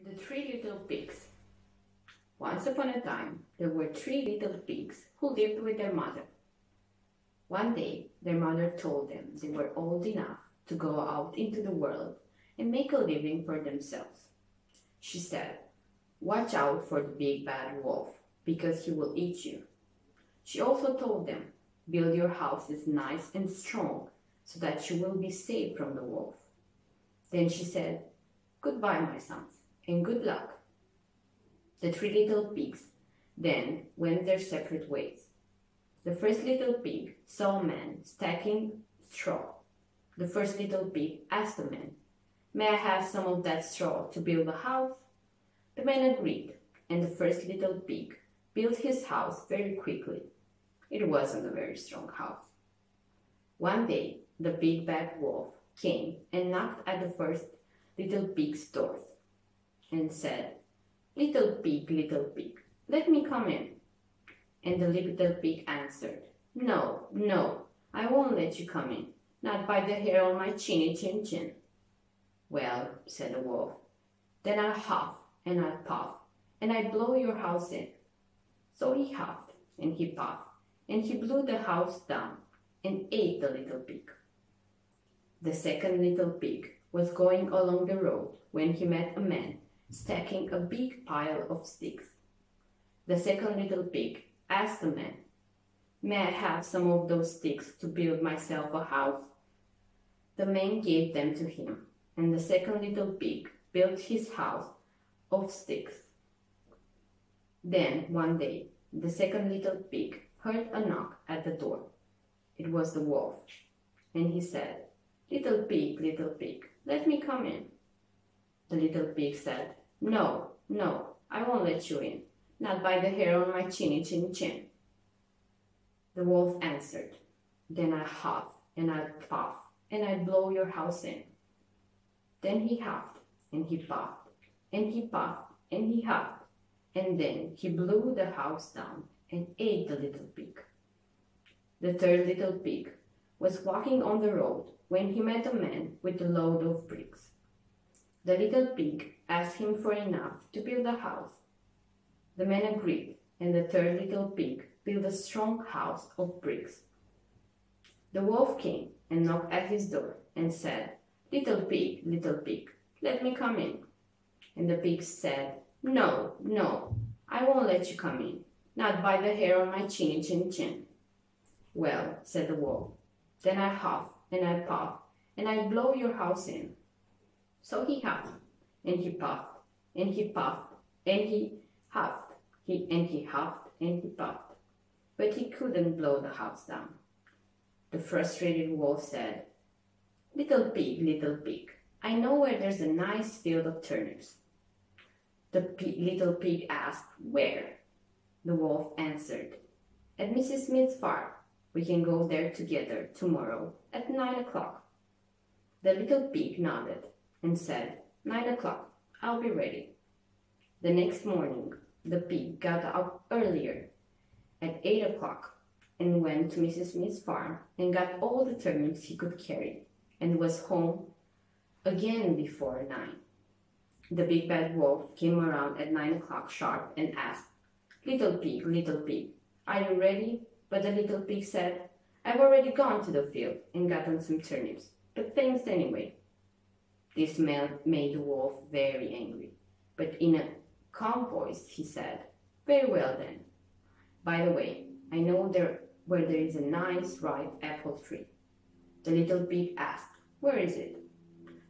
The Three Little Pigs. Once upon a time, there were three little pigs who lived with their mother. One day, their mother told them they were old enough to go out into the world and make a living for themselves. She said, "Watch out for the big bad wolf, because he will eat you." She also told them, "Build your houses nice and strong so that you will be safe from the wolf." Then she said, "Goodbye, my sons, and good luck." The three little pigs then went their separate ways. The first little pig saw a man stacking straw. The first little pig asked the man, "May I have some of that straw to build a house?" The man agreed, and the first little pig built his house very quickly. It wasn't a very strong house. One day, the big bad wolf came and knocked at the first little pig's door and said, little pig, let me come in." And the little pig answered, "No, no, I won't let you come in, not by the hair on my chinny chin chin." "Well," said the wolf, "then I'll huff and I'll puff, and I'll blow your house in." So he huffed and he puffed, and he blew the house down and ate the little pig. The second little pig was going along the road when he met a man stacking a big pile of sticks. The second little pig asked the man, "May I have some of those sticks to build myself a house?" The man gave them to him, and the second little pig built his house of sticks. Then, one day, the second little pig heard a knock at the door. It was the wolf, and he said, little pig, let me come in." The little pig said, "No, no, I won't let you in, not by the hair on my chinny chin chin." The wolf answered, "Then I'll huff and I'll puff, and I'll blow your house in." Then he huffed and he puffed and he puffed and he huffed, and then he blew the house down and ate the little pig. The third little pig was walking on the road when he met a man with a load of bricks. The little pig asked him for enough to build a house. The man agreed, and the third little pig built a strong house of bricks. The wolf came and knocked at his door and said, little pig, let me come in." And the pig said, "No, no, I won't let you come in, not by the hair on my chinny chin chin." "Well," said the wolf, "then I huff and I puff, and I blow your house in." So he huffed and he puffed and he puffed and he huffed and he huffed and he puffed, but he couldn't blow the house down. The frustrated wolf said, little pig, I know where there's a nice field of turnips." The little pig asked, "Where?" The wolf answered, "At Mrs. Smith's farm. We can go there together tomorrow at 9 o'clock." The little pig nodded and said, 9 o'clock, I'll be ready. The next morning, the pig got up earlier at 8 o'clock and went to Mrs. Smith's farm and got all the turnips he could carry and was home again before 9. The big bad wolf came around at 9 o'clock sharp and asked, little pig, are you ready?" But the little pig said, "I've already gone to the field and gotten some turnips, but thanks anyway." This made the wolf very angry, but in a calm voice he said, "Very well then. By the way, I know where there is a nice ripe apple tree." The little pig asked, "Where is it?"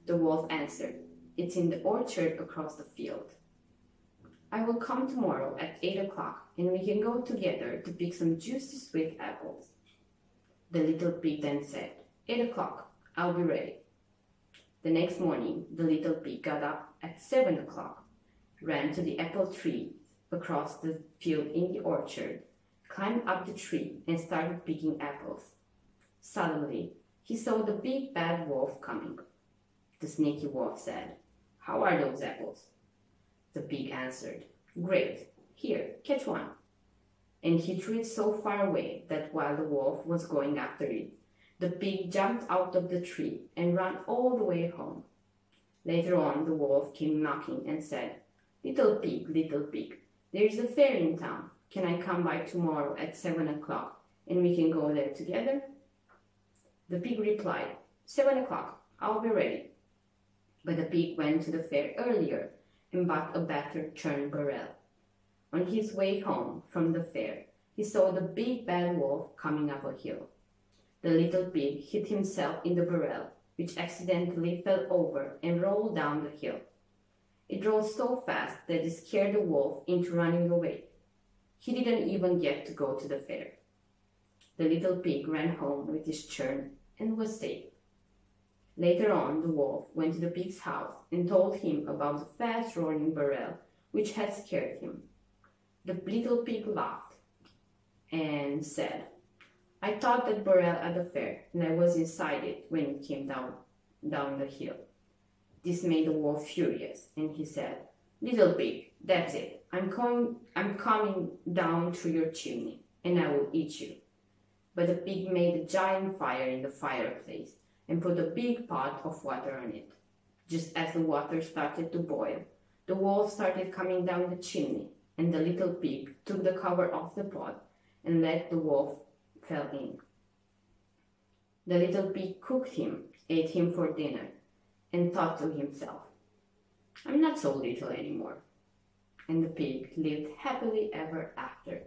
The wolf answered, "It's in the orchard across the field." "I will come tomorrow at 8 o'clock and we can go together to pick some juicy sweet apples." The little pig then said, 8 o'clock, I'll be ready. The next morning, the little pig got up at 7 o'clock, ran to the apple tree across the field in the orchard, climbed up the tree and started picking apples. Suddenly, he saw the big bad wolf coming. The sneaky wolf said, "How are those apples?" The pig answered, "Great, here, catch one." And he threw it so far away that while the wolf was going after it, the pig jumped out of the tree and ran all the way home. Later on, the wolf came knocking and said, little pig, there's a fair in town. Can I come by tomorrow at 7 o'clock and we can go there together? The pig replied, 7 o'clock, I'll be ready. But the pig went to the fair earlier and bought a battered churn barrel. On his way home from the fair, he saw the big bad wolf coming up a hill. The little pig hit himself in the barrel, which accidentally fell over and rolled down the hill. It rolled so fast that it scared the wolf into running away. He didn't even get to go to the fair. The little pig ran home with his churn and was safe. Later on, the wolf went to the pig's house and told him about the fast-rolling barrel which had scared him. The little pig laughed and said, I thought that barrel at the fair, and I was inside it when it came down the hill. This made the wolf furious, and he said, little pig, that's it. I'm coming down through your chimney, and I will eat you. But the pig made a giant fire in the fireplace and put a big pot of water on it. Just as the water started to boil, the wolf started coming down the chimney, and the little pig took the cover off the pot and let the wolf fall in. The little pig cooked him, ate him for dinner, and thought to himself, I'm not so little anymore. And the pig lived happily ever after.